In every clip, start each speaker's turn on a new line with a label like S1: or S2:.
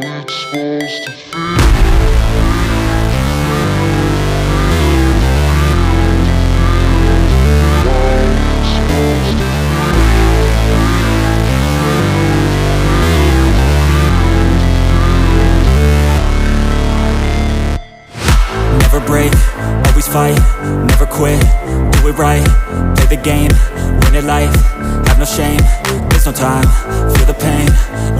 S1: it's supposed to feel.
S2: Never break, always fight, never quit, do it right, play the game, win it life, have no shame, there's no time, feel the pain,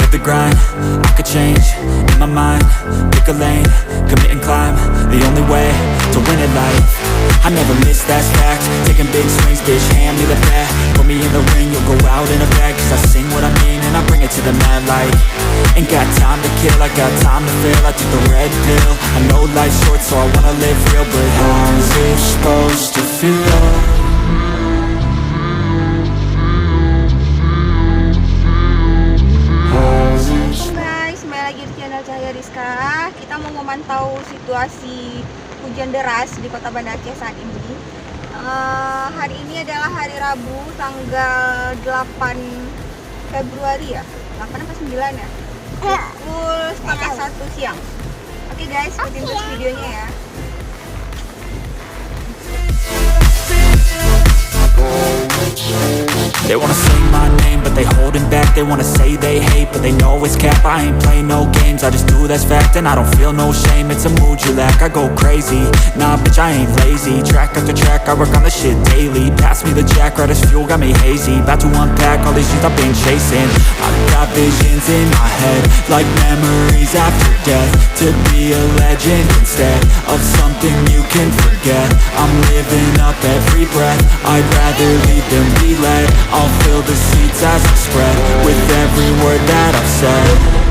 S2: live the grind, I could change, in my mind, pick a lane, commit and climb, the only way to win it life. I never miss, that's fact, taking big swings, bitch, hand me the bat, put me in the ring, you'll go out in a bag, cause I sing what I mean and I bring it to the mad light. Ain't got time to kill, I got time to feel, I took the red pill, I know life's short so I wanna live real, but how's it supposed to feel?
S3: Guys, kembali lagi di channel Cahaya Rizka. Kita mau memantau situasi hujan deras di kota Banda Aceh saat ini. Hari ini adalah hari Rabu, tanggal 8 Februari ya? 8 apa 9 ya? Pukul setengah 1 siang. Oke guys, ikutin terus videonya ya.
S2: They wanna say my name, but they holding back. They wanna say they hate, but they know it's cap. I ain't play no games, I just do that's fact. And I don't feel no shame, it's a mood you lack. I go crazy, nah bitch I ain't lazy. Track after track, I work on this shit daily. Pass me the jack, right as fuel, got me hazy. About to unpack all these things I've been chasing. I've got visions in my head, like memories after death. To be a legend instead of something you can forget. I'm living up every breath, I'd rather lead than be led. I'll fill the seats as I spread with every word that I've said.